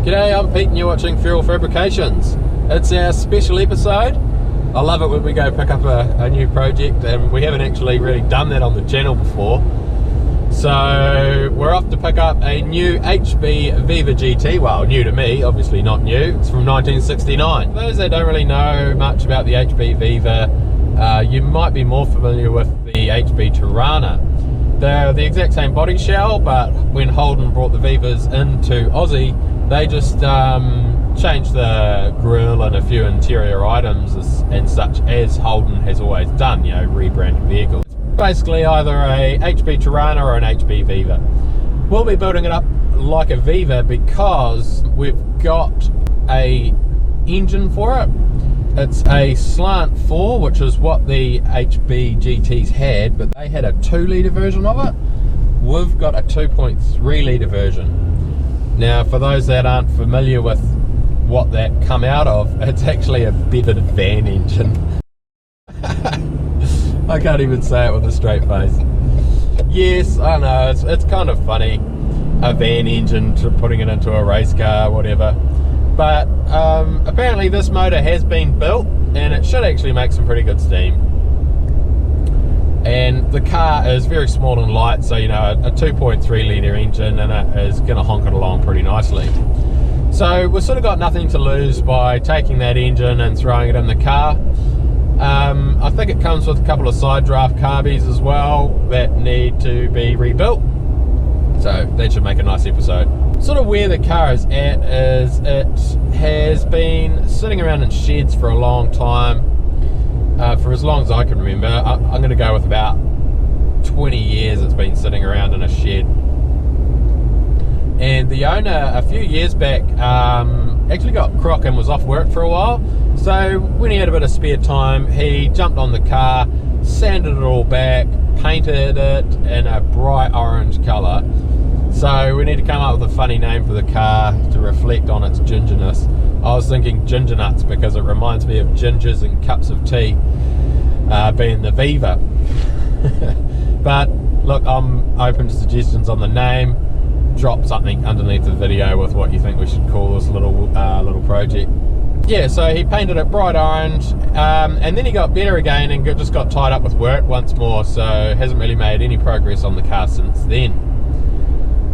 G'day, I'm Pete and you're watching Feral Fabrications. It's our special episode. I love it when we go pick up a new project, and we haven't actually really done that on the channel before. So we're off to pick up a new HB Viva GT. Well, new to me, obviously not new. It's from 1969. For those that don't really know much about the HB Viva, you might be more familiar with the HB Tirana. They're the exact same body shell, but when Holden brought the Vivas into Aussie, they just changed the grille and a few interior items and such, as Holden has always done, you know, rebranded vehicles. Basically either a HB Tirana or an HB Viva. We'll be building it up like a Viva because we've got a engine for it. It's a slant 4, which is what the HB GTs had, but they had a 2 litre version of it. We've got a 2.3 litre version. Now, for those that aren't familiar with what that come out of, it's actually a bedded van engine. I can't even say it with a straight face. Yes, I know, it's kind of funny, a van engine putting it into a race car, whatever. But apparently this motor has been built and it should actually make some pretty good steam. And the car is very small and light, so you know, a 2.3 litre engine and it is going to honk it along pretty nicely. So we've sort of got nothing to lose by taking that engine and throwing it in the car. I think it comes with a couple of side draft carbies as well that need to be rebuilt. So that should make a nice episode. Sort of where the car is at is it has been sitting around in sheds for a long time. For as long as I can remember. I'm going to go with about 20 years it's been sitting around in a shed. And the owner a few years back actually got crook and was off work for a while. So when he had a bit of spare time, he jumped on the car, sanded it all back, painted it in a bright orange colour. So we need to come up with a funny name for the car to reflect on its gingerness. I was thinking ginger nuts because it reminds me of gingers and cups of tea, being the Viva. But look, I'm open to suggestions on the name. Drop something underneath the video with what you think we should call this little project. Yeah, so he painted it bright orange, and then he got better again and just got tied up with work once more, so hasn't really made any progress on the car since then.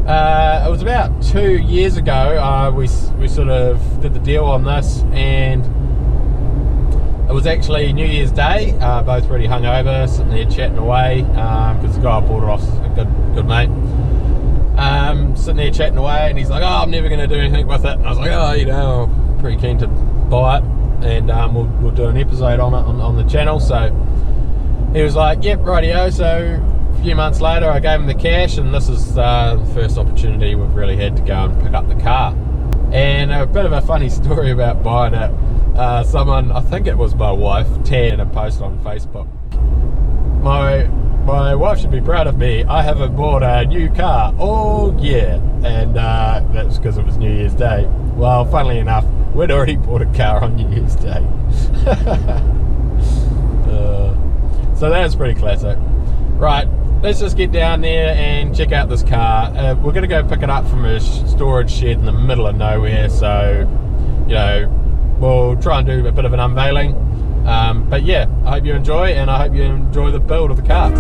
It was about 2 years ago we sort of did the deal on this, and it was actually New Year's Day, both really hungover, sitting there chatting away, because the guy I bought it off is a good mate. Sitting there chatting away, and he's like, oh, I'm never going to do anything with it. And I was like, oh, you know, I'm pretty keen to buy it, and we'll do an episode on it on the channel. So he was like, yep, rightio. So a few months later I gave him the cash, and this is the first opportunity we've really had to go and pick up the car. And a bit of a funny story about buying it. Someone, I think it was my wife, tagged a post on Facebook. My wife should be proud of me. I haven't bought a new car. Oh yeah. And that's because it was New Year's Day. Well, funnily enough, we'd already bought a car on New Year's Day. So that's pretty classic. Right, let's just get down there and check out this car. We're going to go pick it up from a storage shed in the middle of nowhere, so you know, we'll try and do a bit of an unveiling. But yeah, I hope you enjoy, and I hope you enjoy the build of the car.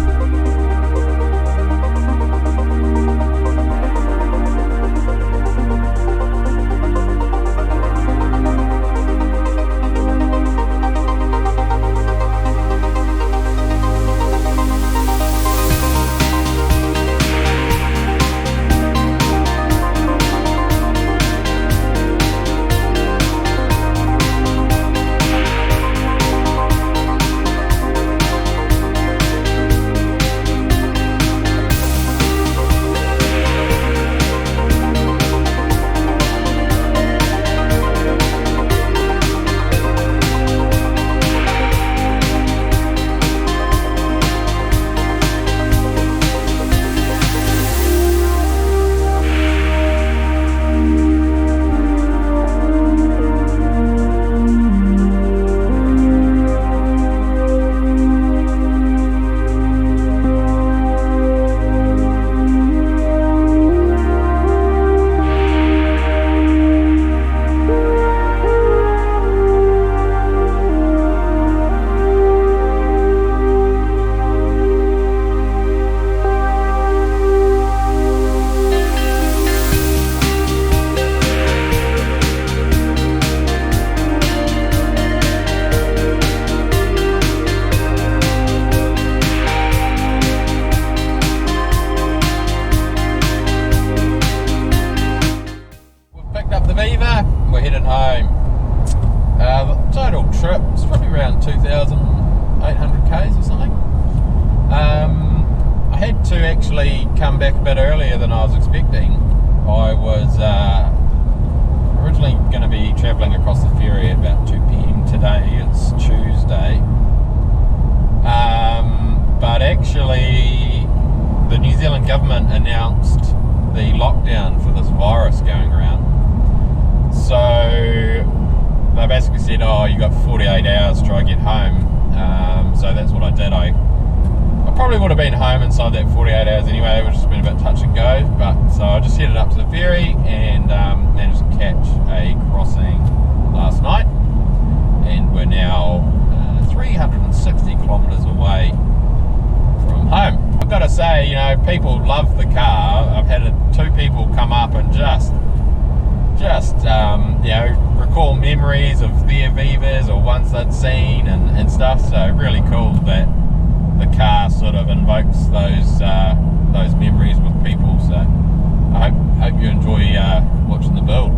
up the Viva, we're heading home. The total trip is probably around 2,800 k's or something. I had to actually come back a bit earlier than I was expecting. I was originally going to be travelling across the ferry at about 2 p.m. today. It's Tuesday. But actually, the New Zealand government announced the lockdown for this virus going around. So they basically said, oh, you got 48 hours to try and get home. So that's what I did. I probably would have been home inside that 48 hours anyway, which has been a bit touch and go. But so I just headed up to the ferry and managed to catch a crossing last night. And we're now 360 kilometres away from home. I've got to say, people love the car. I've had 2 people come up and just recall memories of their Vivas or ones they'd seen and stuff. So really cool that the car sort of invokes those memories with people. So I hope you enjoy watching the build.